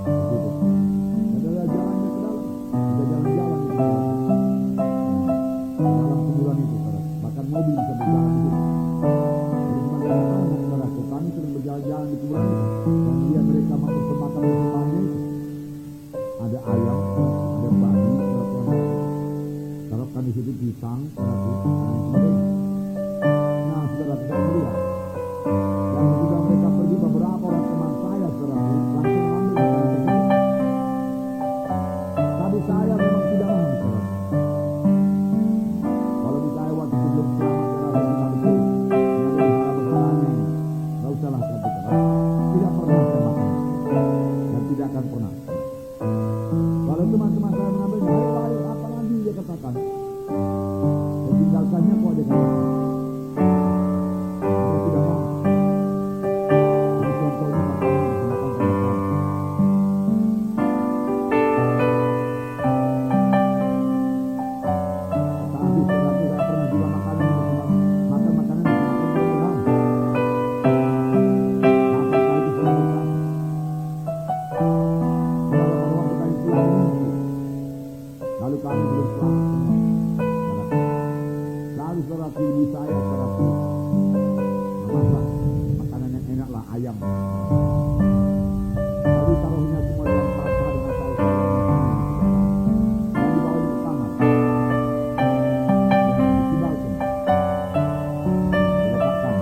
Begitu. Ada jalannya ke dalam, ada jalan-jalan di dalam kuburan itu, saudara. Bahkan mobil bisa berjalan di situ. Jadi cuma anak-anak, saudara, kami sering berjalan-jalan di kuburan itu dan lihat mereka mempersembahkan persembahannya itu. Ada ayam, ada babi, saudara, taruhkan di situ pisang, saudara, dan sebagainya. Nah, saudara, kita melihat. Dan ketika mereka pergi, beberapa orang teman saya, saudara, langsung ambil makanan tersebut. Tapi saya memang tidak mau, saudara. Kalau misalnya waktu sebelum selamat, saudara, kita betul. Yang ada bersalahnya, tidak usahlah, saudara. Tidak pernah saya makan. Dan tidak akan pernah. Kalau teman-teman saya mengambil, ayo, apa lagi dia katakan? Dan tinggalkannya kok dia katakan. Saya tidak mau. Jadi contohnya makanan yang dimakan pada saya. Tetapi setelah itu saya pernah juga makanan yang makan makanan yang dimakan mudah-mudahan. Apa kali itu saya buka. Pada waktu kami pulang minggu. Lalu kami belum selamat semua. Lalu saudara ibu saya, saudara, memasak makanan yang enak lah, ayam. Lalu taruhnya semua dalam pasta dengan saus dan dibawa ke kamar. Dan ditibalkan. Diletakkan.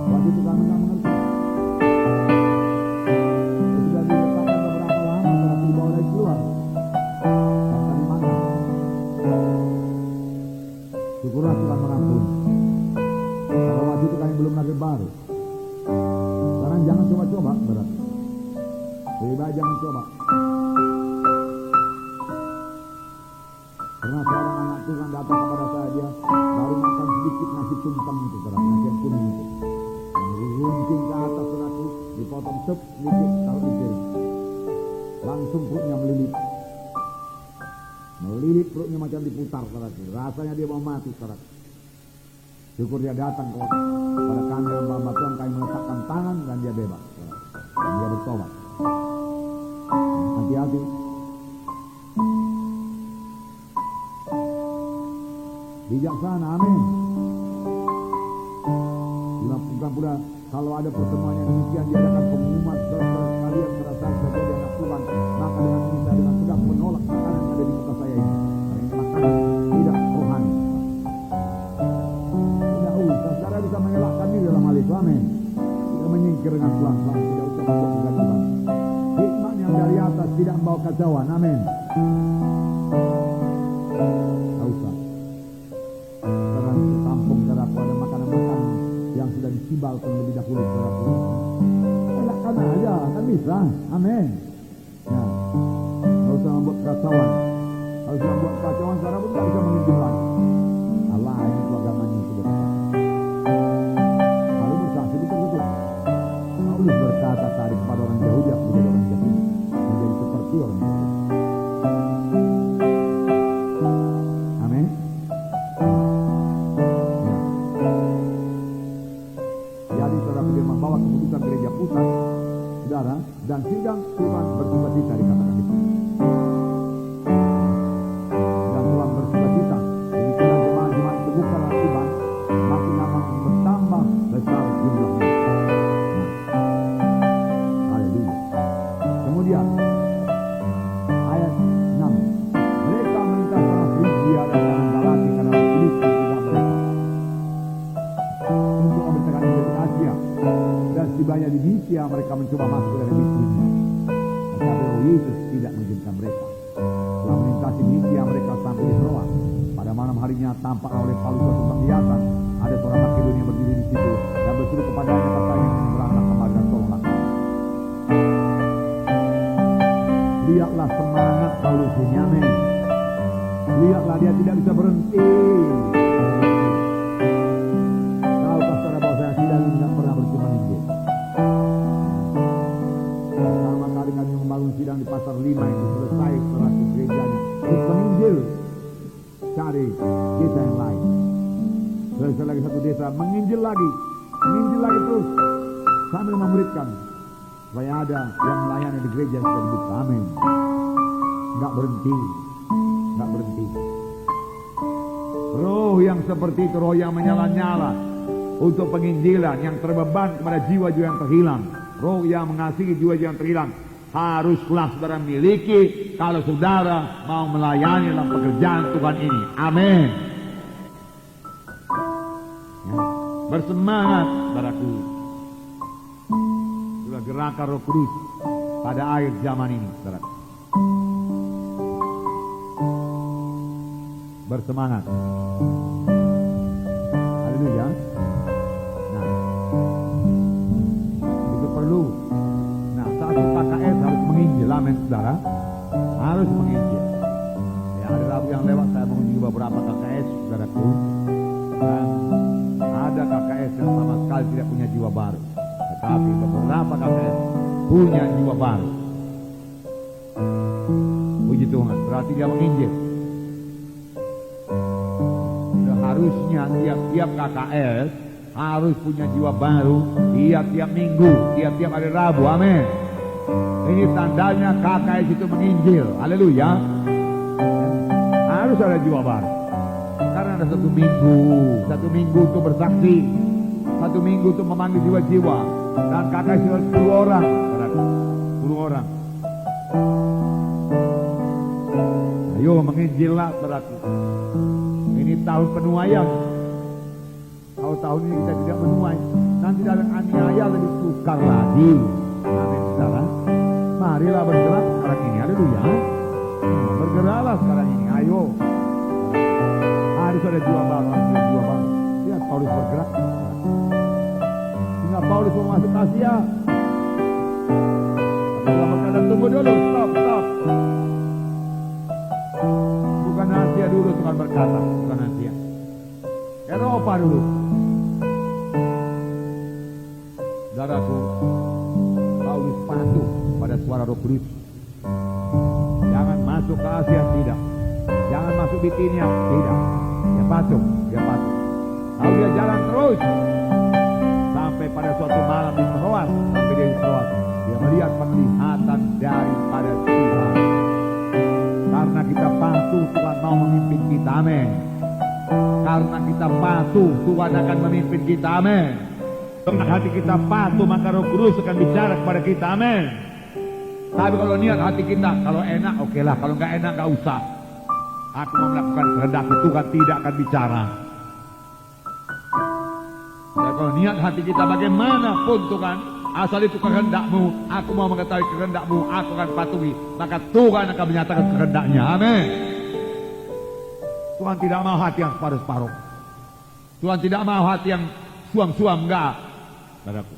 Waktu itu kami tidak mengerti. Sudah diletakkan beberapa lama, saudara, dibawa lagi keluar. Dan kami makan. Syukurlah Tuhan mengampuni. Kalau waktu itu kami belum lahir baru. Sekarang jangan coba-coba, berat. Lebih baik jangan coba. Pernah seorang anak Tuhan datang kepada saya, dia baru makan sedikit nasi tumpeng itu, saudara, nasi yang kuning itu. Yang runcing ke atas, saudara, dipotong sep sedikit, taruh di piring. Langsung perutnya melilit. Melilit perutnya macam diputar, saudara. Rasanya dia mau mati, saudara. Syukur dia datang kepada kami yang hamba Tuhan, kami meletakkan tangan dan dia bebas, saudara. Dan dia bertobat. Hati-hati. Bijaksana, amin. Bukan pula kalau ada pertemuan yang demikian diadakan pengumuman, saudara sekalian merasa sebagai anak Tuhan, maka dengan ini saya dengan sedap menolak makanan yang ada di muka saya ini. Karena ini makanan tidak rohani. Tidak usah, saudara bisa mengelakkan diri dalam hal itu, amin. Tidak menyingkir dengan pelan-pelan, tidak usah membuat kegaduhan. Hikmat yang dari atas tidak membawa kacauan, amin. Tidak usah. Sekarang tampung, saudara, ada makanan-makanan yang sudah disibalkan lebih dahulu, saudara. Elakkan aja, kan bisa, amin. Ya, tidak usah membuat kacauan. Kalau sudah membuat kacauan, saudara pun tidak bisa memimpin lagi. Allah, ini itu agamanya itu berkata. Lalu bersaksi betul-betul. Paulus berkata tadi kepada orang Yahudi, aku menjadi orang Yahudi, menjadi seperti orang Yahudi. Amin. Ya. Jadi saudara beliau membawa keputusan gereja pusat, saudara, dan sidang Tuhan bersukacita dikatakan itu. Dan Tuhan bersukacita. Demikianlah jemaat-jemaat teguhkanlah Tuhan, makin lama bertambah besar jumlahnya. Haleluya. Kemudian ayat 6. Mereka melintas tanah Frigia dan tanah Galati karena Filistin tidak mereka untuk memberitakan Injil di Asia. Dan setibanya di Misia mereka mencoba masuk ke negeri Bitunia. Tetapi Roh Yesus tidak mengizinkan mereka. Setelah melintasi Misia mereka sampai di Troas. Pada malam harinya tampak oleh Paulus suatu penglihatan. Ada seorang Makedonia berdiri di situ dan berseru kepadanya, katanya, menyeberanglah kemari dan tolonglah. Lihatlah semangat Paulus ini, amin. Lihatlah dia tidak bisa berhenti. Tahu pastor bahwa saya tidak pernah berjumpa Injil. Pertama kali kami membangun sidang di pasar 5 itu selesai setelah gerejanya. Terus menginjil, cari desa yang lain. Selesai lagi satu desa, menginjil lagi terus sambil memuridkan. supaya ada yang melayani di gereja sudah dibuka. Amin. Nggak berhenti, nggak berhenti. Roh yang seperti itu, roh yang menyala-nyala untuk penginjilan, yang terbeban kepada jiwa-jiwa yang terhilang, roh yang mengasihi jiwa-jiwa yang terhilang, haruslah saudara miliki kalau saudara mau melayani dalam pekerjaan Tuhan ini. Amin. Ya. Bersemangat, saudaraku. Itulah gerakan Roh Kudus pada akhir zaman ini, saudaraku. Bersemangat. Haleluya. Nah, itu perlu. Nah, satu KKS harus menginjil, amin saudara. Harus menginjil. Ya, ada Rabu yang lewat saya mengunjungi beberapa KKS, saudaraku. Dan ada KKS yang sama sekali tidak punya jiwa baru. Tetapi beberapa KKS punya jiwa baru. Puji Tuhan, berarti dia menginjil. Harusnya tiap-tiap KKS harus punya jiwa baru tiap-tiap minggu, tiap-tiap hari Rabu. Amin. Ini tandanya KKS itu menginjil. Haleluya. Harus ada jiwa baru. Karena ada satu minggu untuk bersaksi, satu minggu untuk memanggil jiwa-jiwa. Dan KKS itu 10 orang. 10 orang. Ayo menginjillah, saudaraku. Ini tahun penuaian. Kalau tahun ini kita tidak menuai, nanti dalam aniaya lebih sukar lagi. Amin, saudara. Marilah bergerak sekarang ini. Haleluya. Bergeraklah sekarang ini. Ayo. Harus ada jiwa baru, harus ada jiwa baru. Lihat Paulus bergerak. Sehingga Paulus mau masuk Asia. Tapi dalam keadaan tunggu dulu. Stop. Bukan Asia dulu Tuhan berkata, bukan Asia. Eropa dulu. Saudaraku, Paulus patuh pada suara Roh Kudus. Jangan masuk ke Asia, tidak. Jangan masuk Bitinia, tidak. Dia patuh. Lalu dia jalan terus sampai pada suatu malam di Troas, sampai dia di Troas. Dia melihat penglihatan daripada Tuhan. Karena kita patuh, Tuhan mau memimpin kita. Amin. Karena kita patuh, Tuhan akan memimpin kita. Amin. Karena hati kita patuh, maka Roh Kudus akan bicara kepada kita. Amin. Tapi kalau niat hati kita, kalau enak oke lah, kalau nggak enak nggak usah. Aku mau melakukan kehendak Tuhan, tidak akan bicara. Dan kalau niat hati kita bagaimanapun Tuhan, asal itu kehendak-Mu, aku mau mengetahui kehendak-Mu, aku akan patuhi, maka Tuhan akan menyatakan kehendaknya. Amin. Tuhan tidak mau hati yang separuh-separuh. Tuhan tidak mau hati yang suam-suam, enggak. Saudaraku.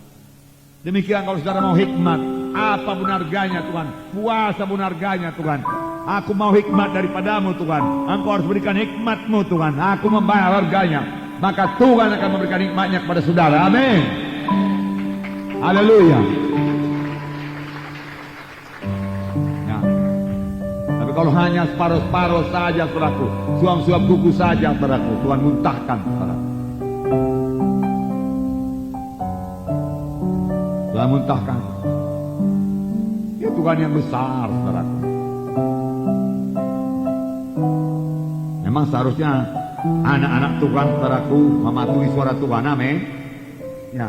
Demikian kalau saudara mau hikmat, apa pun harganya Tuhan, puasa pun harganya Tuhan. Aku mau hikmat daripadamu Tuhan. Engkau harus berikan hikmat-Mu Tuhan. Aku membayar harganya. Maka Tuhan akan memberikan hikmatnya kepada saudara. Amin. Haleluya. Nah, tapi kalau hanya separuh-separuh saja, saudaraku, suam-suam kuku saja, saudaraku, Tuhan muntahkan, saudaraku. Tuhan muntahkan. Ya Tuhan yang besar, saudaraku. Memang seharusnya anak-anak Tuhan, saudaraku, mematuhi suara Tuhan. Amin. Ya,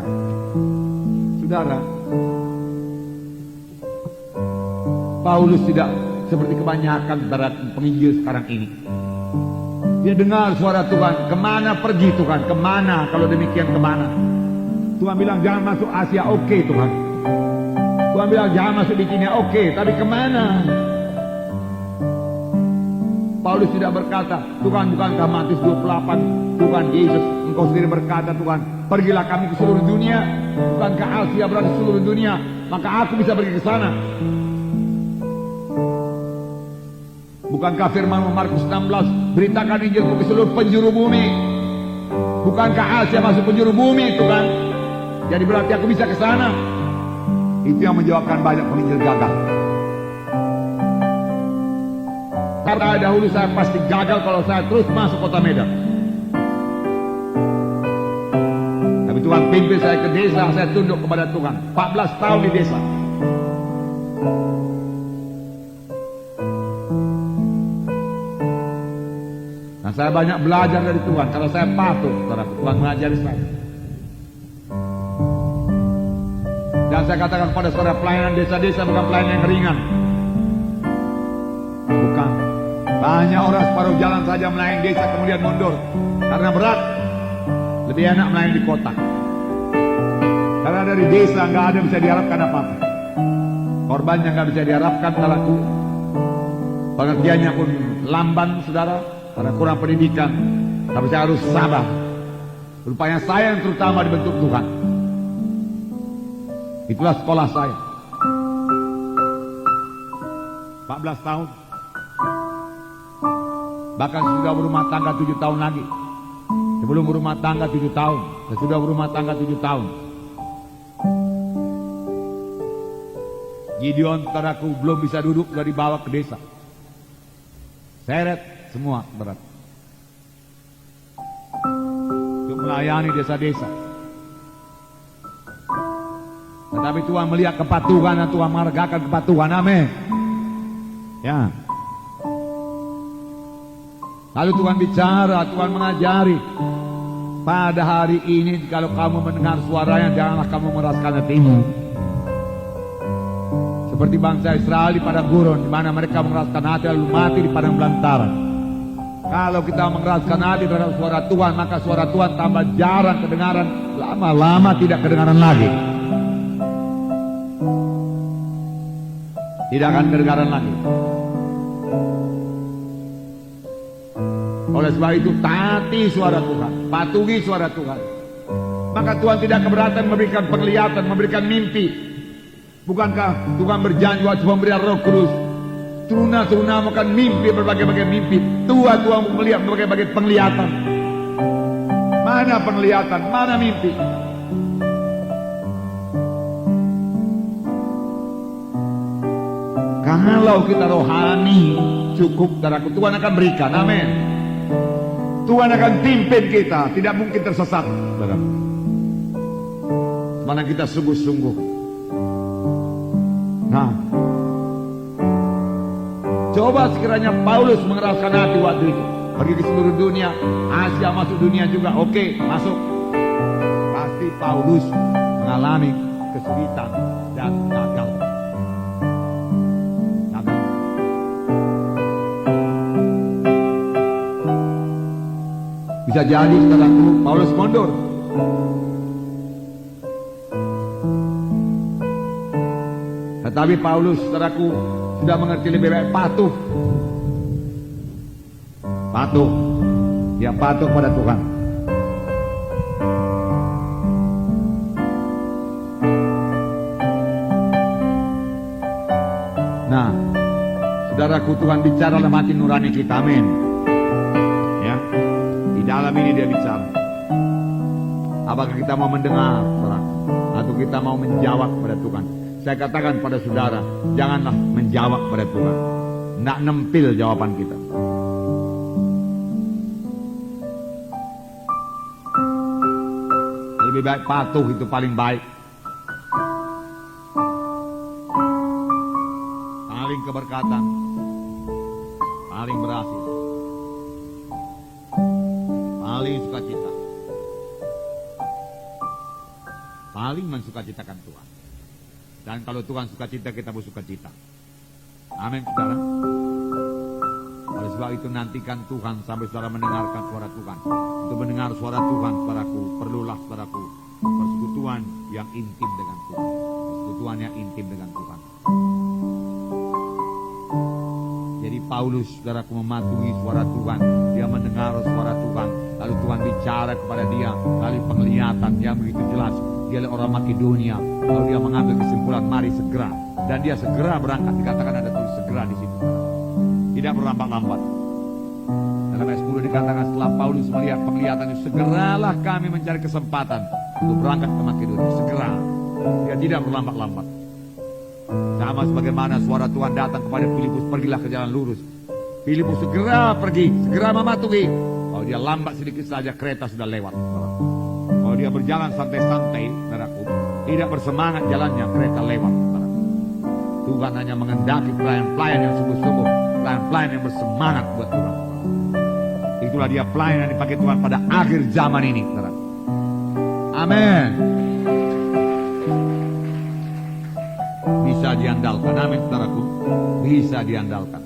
saudara, Paulus tidak seperti kebanyakan saudara penginjil sekarang ini. Dia dengar suara Tuhan, kemana pergi Tuhan, kemana, kalau demikian kemana. Tuhan bilang jangan masuk Asia, oke Tuhan. Tuhan bilang jangan masuk di Cina, oke, tapi kemana? Paulus tidak berkata, Tuhan bukankah Matius 28, Tuhan Yesus, engkau sendiri berkata Tuhan, pergilah kami ke seluruh dunia, bukankah Asia berada di seluruh dunia, maka aku bisa pergi ke sana. Bukankah firman Markus 16, beritakan Injilku ke seluruh penjuru bumi. Bukankah Asia masuk penjuru bumi Tuhan? Jadi berarti aku bisa ke sana. Itu yang menjawabkan banyak penginjil gagal. Karena dahulu saya pasti gagal kalau saya terus masuk kota Medan. Tapi Tuhan pimpin saya ke desa, saya tunduk kepada Tuhan. 14 tahun di desa. Nah, saya banyak belajar dari Tuhan. Kalau saya patuh, saudaraku, Tuhan mengajari saya. Dan saya katakan pada saudara, pelayanan desa-desa bukan pelayanan yang ringan. Bukan. Banyak orang separuh jalan saja melayani desa kemudian mundur karena berat. Lebih enak melayani di kota. Karena dari desa nggak ada bisa diharapkan apa-apa. Korbannya nggak bisa diharapkan, saudaraku. Pengertiannya pun lamban, saudara, karena kurang pendidikan. Tapi saya harus sabar. Rupanya saya yang terutama dibentuk Tuhan. Itulah sekolah saya. 14 tahun. Bahkan sudah berumah tangga 7 tahun lagi. Sebelum berumah tangga 7 tahun. Sesudah berumah tangga 7 tahun. Gideon, saudaraku, belum bisa duduk, sudah dibawa ke desa. Seret semua berat. Untuk melayani desa-desa. Tetapi Tuhan melihat kepatuhan dan Tuhan menghargakan kepatuhan. Amin. Ya. Lalu Tuhan bicara, Tuhan mengajari. Pada hari ini kalau kamu mendengar suaranya, janganlah kamu meraskan hatimu. Seperti bangsa Israel di padang gurun, di mana mereka mengeraskan hati lalu mati di padang belantara. Kalau kita mengeraskan hati terhadap suara Tuhan, maka suara Tuhan tambah jarang kedengaran, lama-lama tidak kedengaran lagi. Tidak akan kedengaran lagi. Oleh sebab itu, taati suara Tuhan, patuhi suara Tuhan. Maka Tuhan tidak keberatan memberikan penglihatan, memberikan mimpi. Bukankah Tuhan berjanji waktu pemberian Roh Kudus, turuna-turuna makan mimpi, berbagai-bagai mimpi. Tuhan melihat berbagai-bagai penglihatan. Mana penglihatan, mana mimpi? Kalau kita rohani cukup, saudaraku, Tuhan akan berikan. Amin. Tuhan akan pimpin kita, tidak mungkin tersesat, saudara. Mana kita sungguh-sungguh. Nah, coba sekiranya Paulus mengeraskan hati waktu itu, pergi ke seluruh dunia, Asia masuk dunia juga, oke, masuk. Pasti Paulus mengalami kesulitan dan gagal. Bisa jadi, saudaraku, Paulus mundur. Tetapi Paulus, saudaraku, sudah mengerti lebih baik patuh. Patuh. Dia patuh pada Tuhan. Nah, saudaraku, Tuhan bicara dalam hati nurani kita. Amin. Ya. Di dalam ini dia bicara. Apakah kita mau mendengar, saudara, atau kita mau menjawab pada Tuhan? Saya katakan pada saudara, janganlah menjawab pada Tuhan. Tidak nempil jawaban kita. Lebih baik patuh, itu paling baik. Paling keberkatan, paling berhasil, paling sukacita, paling mensukacitakan Tuhan. Dan kalau Tuhan sukacita, kita bersukacita. Amin, saudara. Oleh sebab itu, nantikan Tuhan sampai saudara mendengarkan suara Tuhan. Untuk mendengar suara Tuhan, saudaraku, perlulah, saudaraku, persekutuan yang intim dengan Tuhan. Persekutuan yang intim dengan Tuhan. Jadi Paulus, saudaraku, mematuhi suara Tuhan. Dia mendengar suara Tuhan. Lalu Tuhan bicara kepada dia. Lalu penglihatan yang begitu jelas. Dia adalah orang Makedonia. Lalu dia mengambil kesimpulan, mari segera. Dan dia segera berangkat. Dikatakan ada tulis segera di situ. Tidak berlambat-lambat. Dalam ayat 10 dikatakan, setelah Paulus melihat penglihatan itu, segeralah kami mencari kesempatan untuk berangkat ke Makedonia. Segera. Dia tidak berlambat-lambat. Sama sebagaimana suara Tuhan datang kepada Filipus, pergilah ke jalan lurus. Filipus segera pergi, segera mematuhi. Kalau dia lambat sedikit saja, kereta sudah lewat. Kalau dia berjalan santai-santai, saudaraku, tidak bersemangat jalannya, kereta lewat, saudaraku. Tuhan hanya mengendaki pelayan-pelayan yang sungguh-sungguh, pelayan-pelayan yang bersemangat buat Tuhan. Itulah dia pelayan yang dipakai Tuhan pada akhir zaman ini, saudara. Amin. Bisa diandalkan, amin saudaraku. Bisa diandalkan.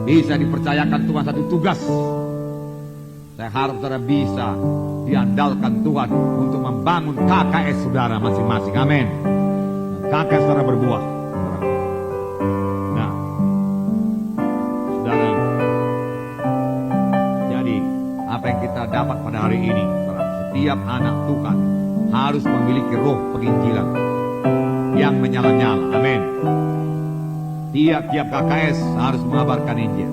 Bisa dipercayakan Tuhan satu tugas. Saya harap saudara bisa diandalkan Tuhan untuk membangun KKS saudara masing-masing. Amin. KKS saudara berbuah. Nah, saudara, jadi apa yang kita dapat pada hari ini, saudara, setiap anak Tuhan harus memiliki roh penginjilan yang menyala-nyala. Amin. Tiap-tiap KKS harus mengabarkan Injil.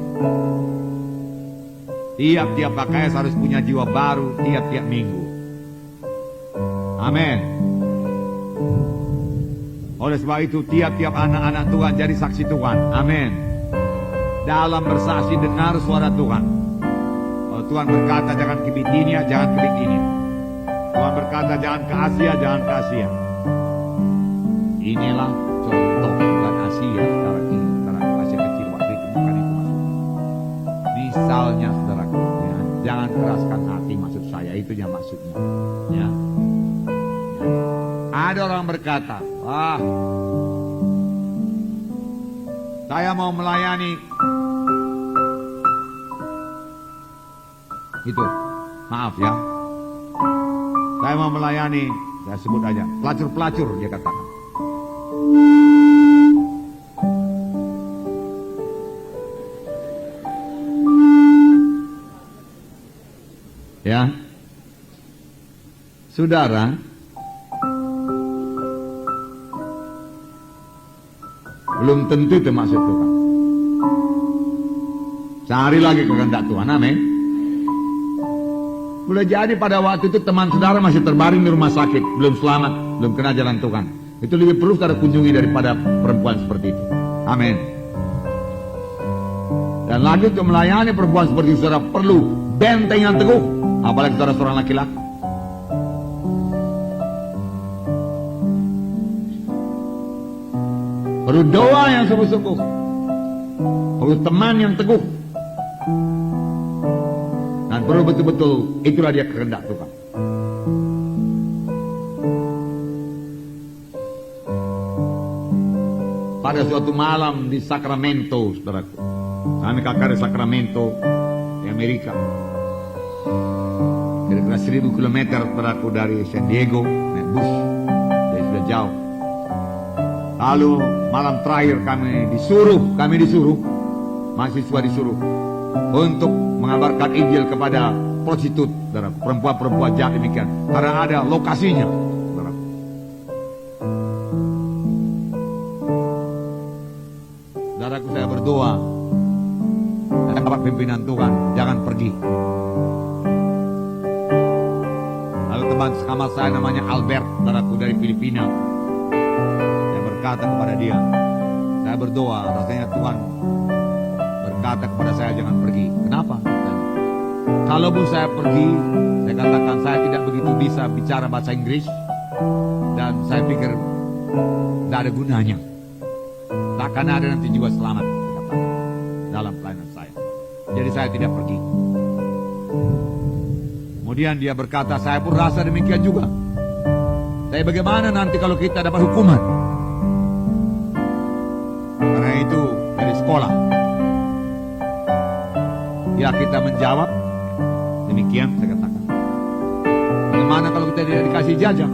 Tiap-tiap KKS harus punya jiwa baru tiap-tiap minggu. Amin. Oleh sebab itu tiap-tiap anak-anak Tuhan jadi saksi Tuhan. Amin. Dalam bersaksi dengar suara Tuhan. Kalau Tuhan berkata jangan ke Bitinia, jangan ke Bitinia. Tuhan berkata jangan ke Asia, jangan ke Asia. Inilah contoh bukan Asia sekarang ini. Sekarang Asia kecil waktu itu bukan itu maksudnya. Misalnya saudaraku, ya, jangan keraskan hati maksud saya, itunya maksudnya. Ya. Ada orang berkata, wah, saya mau melayani itu, maaf ya, saya mau melayani, saya sebut aja pelacur-pelacur, dia katakan. Ya, saudara, belum tentu itu maksud Tuhan. Cari lagi kehendak Tuhan, amin. Boleh jadi pada waktu itu teman saudara masih terbaring di rumah sakit, belum selamat, belum kena jalan Tuhan. Itu lebih perlu saudara kunjungi daripada perempuan seperti itu. Amin. Dan lagi untuk melayani perempuan seperti itu, saudara perlu benteng yang teguh, apalagi saudara seorang laki-laki. Perlu doa yang sungguh-sungguh, perlu teman yang teguh, dan perlu betul-betul itulah dia kehendak Tuhan. Pada suatu malam di Sacramento, saudaraku, kami kakak di Sacramento di Amerika, kira-kira 1000 kilometer saudaraku dari San Diego, naik bus, jadi sudah jauh. Lalu malam terakhir kami disuruh, mahasiswa disuruh untuk mengabarkan Injil kepada prostitut, perempuan-perempuan jahat demikian. Karena ada lokasinya. Saudaraku, saya berdoa, saya dapat pimpinan Tuhan, jangan pergi. Lalu teman sekamar saya namanya Albert, saudaraku dari Filipina. Berkata kepada dia, saya berdoa, rasanya Tuhan berkata kepada saya jangan pergi. Kenapa? Kalaupun saya pergi, saya katakan saya tidak begitu bisa bicara bahasa Inggris, dan saya pikir tidak ada gunanya. Takkan ada nanti jiwa selamat dalam pelayanan saya. Jadi saya tidak pergi. Kemudian dia berkata, saya pun rasa demikian juga. Tapi bagaimana nanti kalau kita dapat hukuman? Karena itu dari sekolah. Ya kita menjawab demikian, saya katakan. Bagaimana kalau kita tidak dikasih jajah?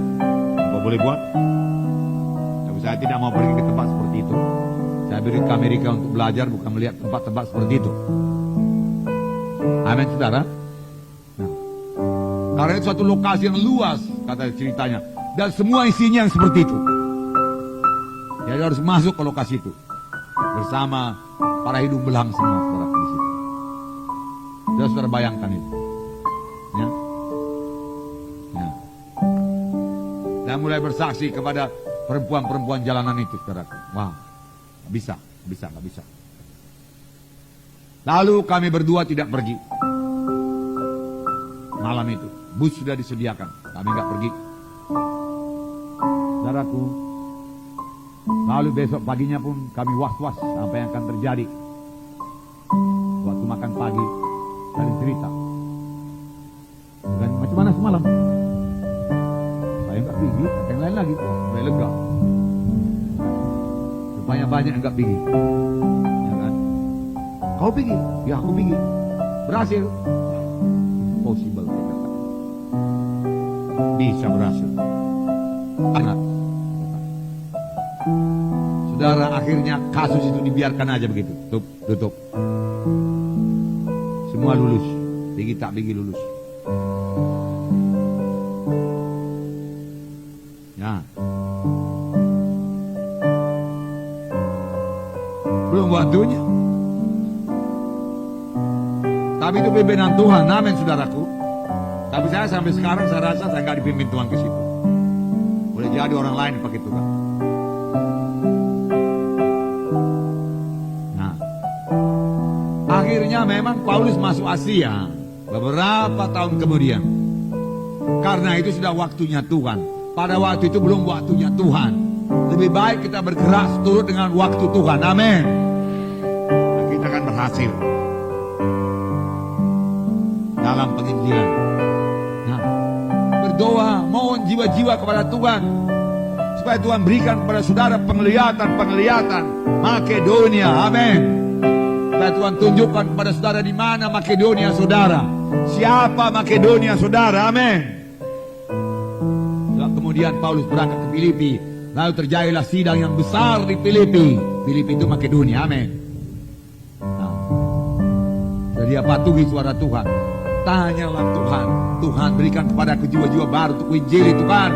Apa boleh buat? Tapi saya tidak mau pergi ke tempat seperti itu. Saya pergi ke Amerika untuk belajar, bukan melihat tempat-tempat seperti itu. Amin, saudara. Nah, karena itu suatu lokasi yang luas, kata ceritanya, dan semua isinya yang seperti itu. Jadi harus masuk ke lokasi itu bersama para hidung belang semua, saudara, di situ. Saudara bayangkan itu, ya. Ya. Dan mulai bersaksi kepada perempuan-perempuan jalanan itu, saudara. Wah, nggak bisa. Lalu kami berdua tidak pergi. Malam itu, bus sudah disediakan, kami nggak pergi. Saudaraku, Lalu besok paginya pun kami was-was apa yang akan terjadi. Waktu makan pagi, saling cerita. Dan macam mana semalam? Saya enggak pergi, yang lain lagi. Saya lega. Rupanya banyak yang enggak pergi. Ya kan? Kau pergi? Ya aku pergi. Berhasil? Impossible. Bisa berhasil. Anak. Saudara, akhirnya kasus itu dibiarkan aja begitu. Tutup. Semua lulus. Pergi tak pergi lulus. Ya. Belum waktunya. Tapi itu pimpinan Tuhan, amin saudaraku. Tapi saya sampai sekarang saya rasa saya nggak dipimpin Tuhan ke situ. Boleh jadi orang lain pakai Tuhan. Nah, akhirnya memang Paulus masuk Asia beberapa tahun kemudian. Karena itu sudah waktunya Tuhan. Pada waktu itu belum waktunya Tuhan. Lebih baik kita bergerak seturut dengan waktu Tuhan. Amin. Nah, kita akan berhasil dalam penginjilan. Nah, berdoa, mohon jiwa-jiwa kepada Tuhan supaya Tuhan berikan kepada saudara penglihatan Makedonia. Amin. Supaya Tuhan tunjukkan kepada saudara di mana Makedonia saudara. Siapa Makedonia saudara. Amin. Kemudian Paulus berangkat ke Filipi. Lalu terjadilah sidang yang besar di Filipi. Filipi itu Makedonia. Amin. Nah, jadi dia patuhi suara Tuhan. Tanyalah Tuhan. Tuhan berikan kepadaku jiwa-jiwa baru untuk injili Tuhan.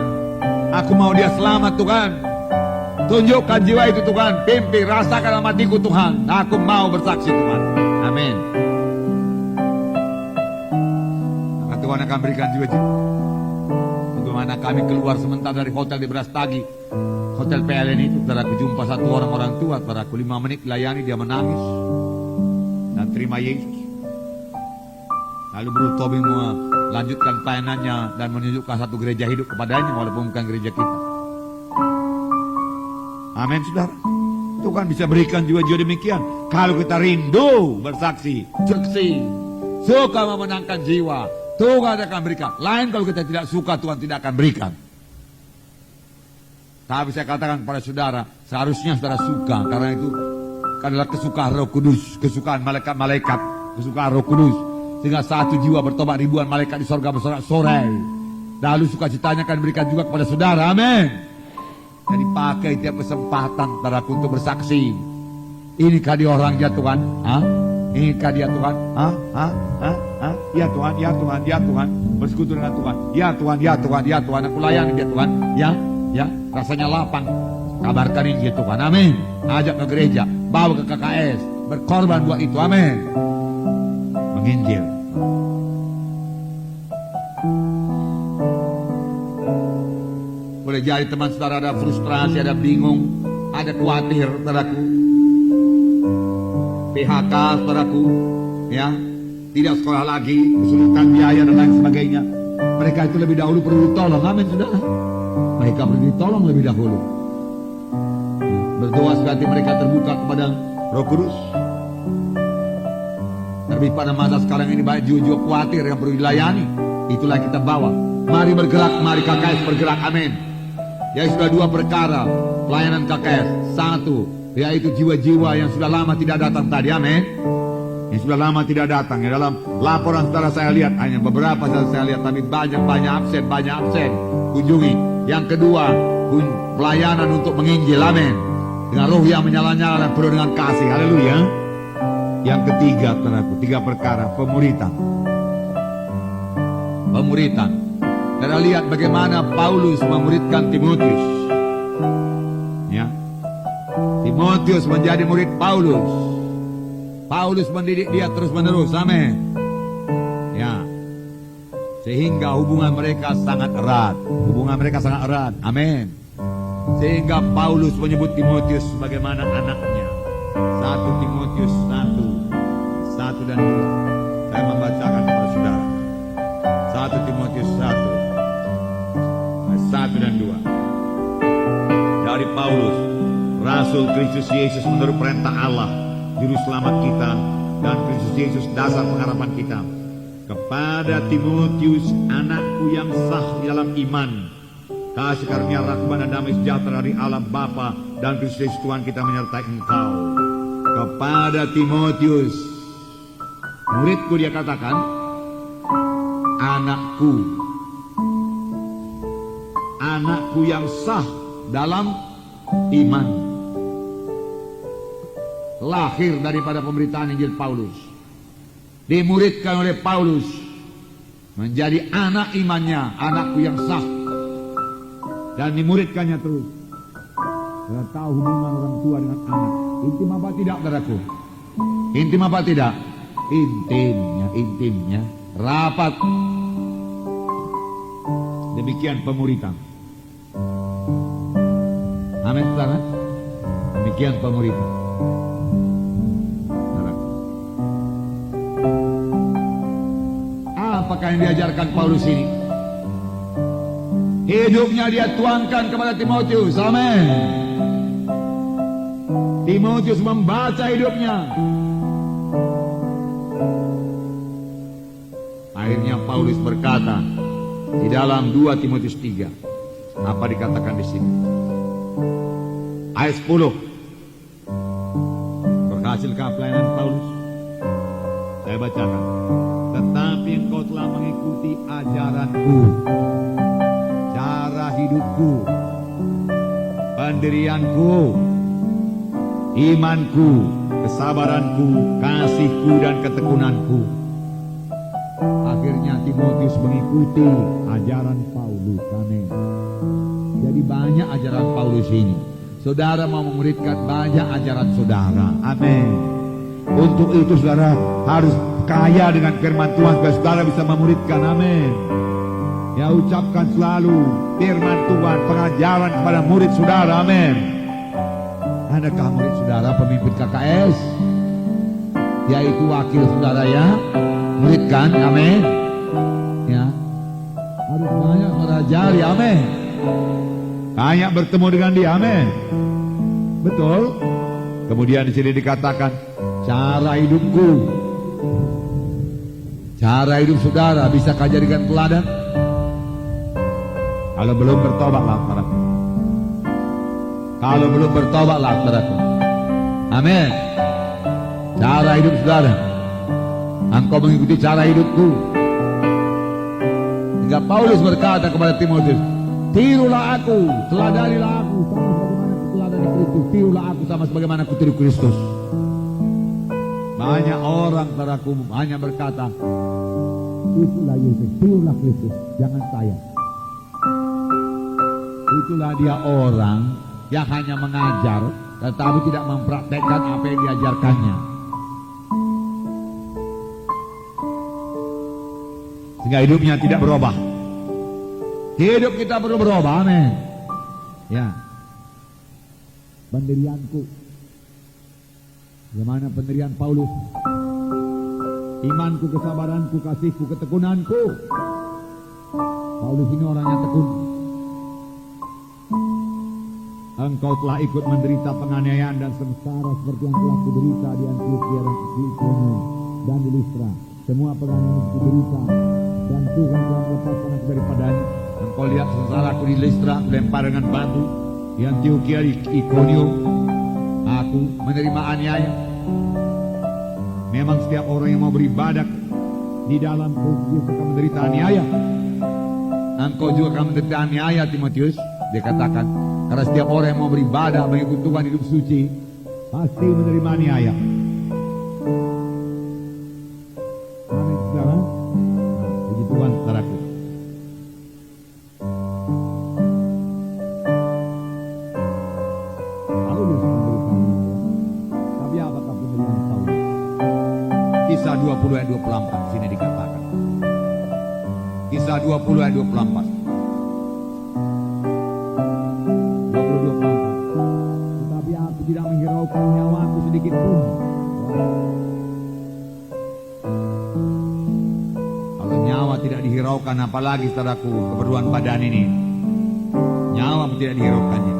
Aku mau dia selamat Tuhan. Tunjukkan jiwa itu Tuhan. Pimpin, rasakan dalam hatiku Tuhan. Aku mau bersaksi Tuhan. Amin. Maka Tuhan akan berikan jiwa-jiwa. Bagaimana kami keluar sementara dari hotel di Brastagi, hotel PLN itu, saudaraku jumpa satu orang tua, saudaraku 5 menit layani dia menangis dan terima Yesus. Lalu Bro Tobi melanjutkan pelayanannya dan menunjukkan satu gereja hidup kepadanya walaupun bukan gereja kita. Amin saudara. Tuhan bisa berikan jiwa-jiwa demikian kalau kita rindu bersaksi, suka memenangkan jiwa. Tuhan akan berikan. Lain kalau kita tidak suka, Tuhan tidak akan berikan. Tapi saya katakan kepada saudara, seharusnya saudara suka. Karena itu adalah kesukaan Roh Kudus, kesukaan malaikat-malaikat, kesukaan Roh Kudus. Sehingga satu jiwa bertobat, ribuan malaikat di sorga bersorak-sorai. Lalu sukacitanya akan diberikan juga kepada saudara. Amin. Jadi pakai tiap kesempatan saudaraku untuk bersaksi. Inikah dia orangnya Tuhan? Inikah dia Tuhan? Ya Tuhan, ya Tuhan, ya Tuhan. Bersekutu dengan Tuhan. Ya Tuhan, ya Tuhan, ya Tuhan. Aku layani dia Tuhan. Ya, rasanya lapang. Kabarkan Injil Tuhan. Amin. Ajak ke gereja, bawa ke KKS, berkorban buat itu. Amin. Menginjil. Boleh jadi teman saudara ada frustrasi, ada bingung, ada khawatir, saudaraku. PHK, saudaraku, ya, tidak sekolah lagi, kesulitan biaya dan lain sebagainya. Mereka itu lebih dahulu perlu ditolong. Amin, saudara. Mereka perlu ditolong lebih dahulu. Berdoa supaya hati mereka terbuka kepada Roh Kudus. Terlebih pada masa sekarang ini banyak jiwa-jiwa khawatir yang perlu dilayani. Itulah yang kita bawa. Mari bergerak, mari KKS bergerak. Amin. Ya, sudah 2 perkara pelayanan KKS. 1, yaitu jiwa-jiwa yang sudah lama tidak datang tadi. Amin. Yang sudah lama tidak datang. Ya, dalam laporan saudara saya lihat hanya beberapa saya lihat, tapi banyak absen. Kunjungi. Yang kedua, pelayanan untuk menginjil. Amin. Dengan roh yang menyala-nyala dan penuh dengan kasih. Haleluya. Yang ketiga, saudaraku, 3 perkara pemuritan. Kita lihat bagaimana Paulus memuridkan Timotius. Ya. Timotius menjadi murid Paulus. Paulus mendidik dia terus-menerus. Amin. Ya. Sehingga hubungan mereka sangat erat. Amin. Sehingga Paulus menyebut Timotius sebagaimana anaknya. 1 Timotius 1 dan 2. Saya membacakan kepada saudara. 1 Timotius 1 dan 2. Dari Paulus Rasul Kristus Yesus menurut perintah Allah, Juru Selamat kita, dan Kristus Yesus dasar pengharapan kita. Kepada Timotius, anakku yang sah dalam iman, kasih karunia rahmat dan damai sejahtera dari Allah Bapa dan Kristus Yesus Tuhan kita menyertai engkau. Kepada Timotius, muridku, dia katakan, anakku yang sah dalam iman, lahir daripada pemberitaan Injil Paulus, dimuridkan oleh Paulus, menjadi anak imannya, anakku yang sah, dan dimuridkannya terus. Kita tahu hubungan orang tua dengan anak intim apa tidak, saudaraku? Intim apa tidak? Intimnya rapat. Demikian pemuritan. Amin, saudara. Demikian pemuritan. Apakah yang diajarkan Paulus ini? Hidupnya dia tuangkan kepada Timotius. Amin. Timotius membaca hidupnya. Akhirnya Paulus berkata di dalam 2 Timotius 3, apa dikatakan di sini? Ayat 10. Berhasilkah pelayanan Paulus? Saya bacakan. Tetapi engkau telah mengikuti ajaranku, cara hidupku, pendirianku, imanku, kesabaranku, kasihku, dan ketekunanku. Akhirnya Timotius mengikuti ajaran Paulus. Amin. Jadi banyak ajaran Paulus ini. Saudara mau memuridkan, banyak ajaran saudara. Amin. Untuk itu saudara harus kaya dengan firman Tuhan supaya saudara bisa memuridkan. Amin. Ya, ucapkan selalu firman Tuhan, pengajaran kepada murid saudara. Amin. Adakah murid saudara pemimpin KKS, yaitu wakil saudara ya? Muridkan, amin. Ya, harus banyak merajari, amin. Banyak bertemu dengan dia, amin. Betul. Kemudian di sini dikatakan cara hidupku, cara hidup saudara bisa kah jadikan teladan? Kalau belum bertobatlah, saudaraku. Kalau belum bertobatlah, saudaraku. Amin. Cara hidup saudara, engkau mengikuti cara hidupku. Hingga Paulus berkata kepada Timotius, tirulah aku, teladanilah aku sama sebagaimana aku teladani Kristus. Tirulah aku sama sebagaimana aku tiru Kristus. Banyak orang, saudaraku, hanya berkata, itulah Yesus, tirulah Kristus, jangan saya. Itulah dia orang yang hanya mengajar, tetapi tidak mempraktekkan apa yang diajarkannya. Sehingga hidupnya tidak berubah. Hidup kita perlu berubah, amin. Ya. Pendirianku, bagaimana pendirian Paulus? Imanku, kesabaranku, kasihku, ketekunanku. Paulus ini orang yang tekun. Engkau telah ikut menderita penganiayaan dan sengsara seperti yang telah kuderita di Antiokhia dan di Ikonium dan di Listra. Semua penganiayaan yang kuderita, dan Tuhan telah melepaskan aku daripadanya. Engkau lihat sengsaraku di Listra, lempar dengan batu. Di Antiokhia, di Ikonium, aku menerima aniaya. Memang setiap orang yang mau beribadah di dalam Kristus akan menderita aniaya. Engkau juga akan menderita aniaya, Timotius. Dia katakan, karena setiap orang yang mau beribadah mengikut Tuhan hidup suci pasti menerima aniaya. Amin, saudara. Nah, puji Tuhan, saudaraku. Paulus menderita aniaya. Tapi apakah penderitaan Paulus? Kisah 20 ayat 24 di sini dikatakan. Kisah 20 ayat 24. Tidak menghiraukan nyawaku sedikit pun. Kalau nyawa tidak dihiraukan, apalagi saudaraku keperluan badan ini, nyawa tidak dihiraukannya.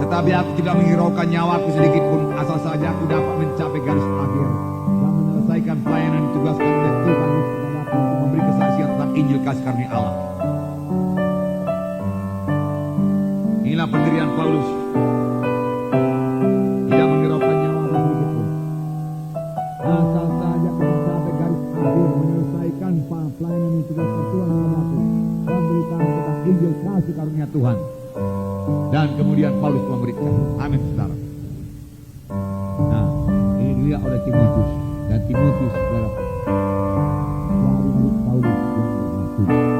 Tetapi aku tidak menghiraukan nyawaku sedikit pun, asal saja aku dapat mencapai garis akhir dan menyelesaikan pelayanan ditugaskan oleh Tuhan Yesus kepadaku untuk memberi kesaksian tentang Injil kasih karunia Allah. Inilah pendirian Paulus. Tidak menghiraukan nyawaku sedikit pun, asal saja aku mencapai garis akhir, menyelesaikan pelayanan ditugaskan Tuhan kepadaku, memberitakan tentang Injil kasih karunia Tuhan. Dan kemudian Paulus memberikan. Amin, saudara. Nah, ini dilihat oleh Timotius. Dan Timotius, saudara, dari murid Paulus yang berhasil.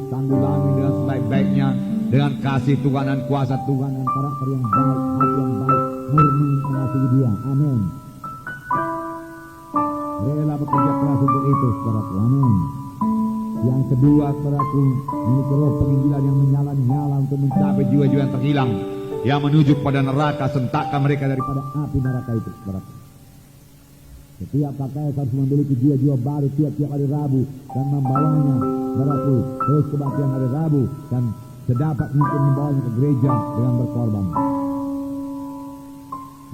Tanggulangi dengan sebaik-baiknya, dengan kasih Tuhan dan kuasa Tuhan dan karakter yang baik, hati yang baik, murni mengasihi Dia. Amin. Rela bekerja keras untuk itu, saudaraku. Amin. Yang kedua, saudaraku, memiliki roh penginjilan yang menyala-nyala untuk mencapai jiwa-jiwa yang terhilang, yang menuju pada neraka, sentakan mereka daripada api neraka itu, saudaraku. Setiap KKS harus memiliki jiwa-jiwa baru tiap-tiap hari Rabu dan membawanya, saudaraku, terus kebaktian hari Rabu dan sedapat mungkin membawanya ke gereja dengan berkorban.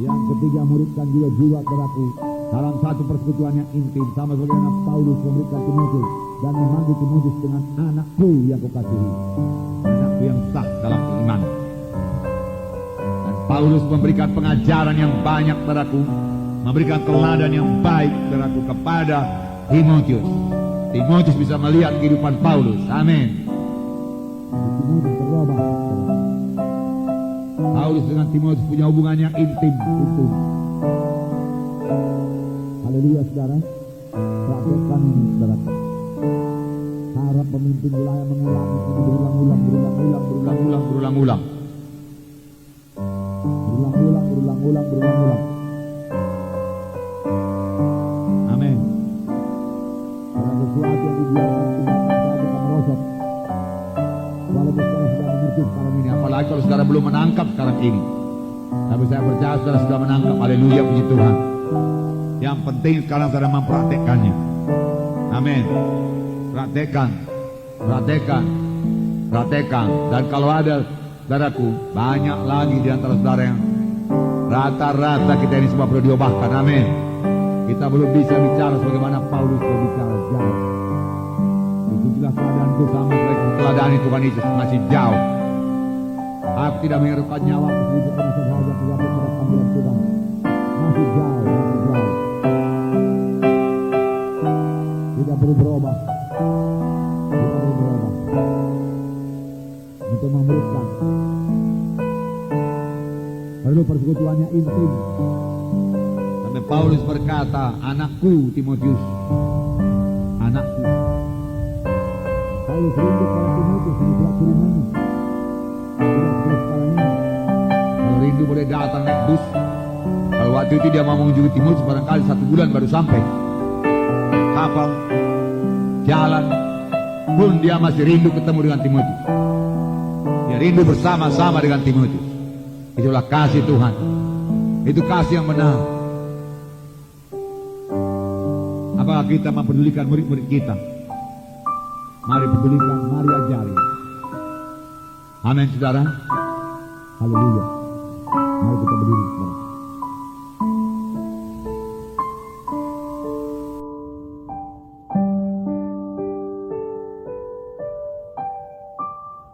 Yang ketiga, muridkan jiwa-jiwa, saudaraku, dalam satu persekutuan yang intim, sama sebagaimana Paulus memberikan Timotius dan memanggil Timotius dengan anakku yang kukasihi, anakku yang sah dalam iman. Dan Paulus memberikan pengajaran yang banyak, saudaraku, memberikan teladan yang baik, saudaraku, kepada Timotius. Timotius bisa melihat kehidupan Paulus. Amin. Timotius berubah. Paulus dengan Timotius punya hubungan yang intim. Haleluya, saudara. Praktekkan ini, saudara. Harap pemimpin wilayah mengulangi ini berulang-ulang. Amin. Karena sesuatu yang dibiarkan tinggalkan saja akan merosot. Walaupun saudara sudah mengerti sekarang ini, apalagi kalau saudara belum menangkap sekarang ini. Tapi saya percaya saudara sudah menangkap. Haleluya, puji Tuhan. Yang penting sekarang saudara mempraktekannya. Amin. Praktekan. Dan kalau ada, saudaraku, banyak lagi di antara saudara yang rata-rata kita ini semua perlu diubahkan. Amin. Kita belum bisa bicara sebagaimana Paulus berbicara jauh. Itulah keadaanku sama seperti keadaan Tuhan Yesus, masih jauh. Aku tidak mengerukan nyawa sedikit karena sahaja tidak pada panggilan Tuhan. Masih jauh. Tidak perlu berubah. Untuk memuridkan. Perlu persekutuannya intim. Sampai Paulus berkata, anakku Timotius, anakku. Paulus rindu pada Timotius yang telah turunannya. Tidak seperti sekarang ini. Kalau rindu boleh datang naik bus. Kalau waktu itu dia mau mengunjungi Timotius barangkali 1 bulan baru sampai. Kapal, jalan, pun dia masih rindu ketemu dengan Timotius. Dia rindu bersama-sama dengan Timotius. Itulah kasih Tuhan. Itu kasih yang benar. Apakah kita mempedulikan murid-murid kita? Mari pedulikan, mari ajari. Amin, saudara. Haleluya.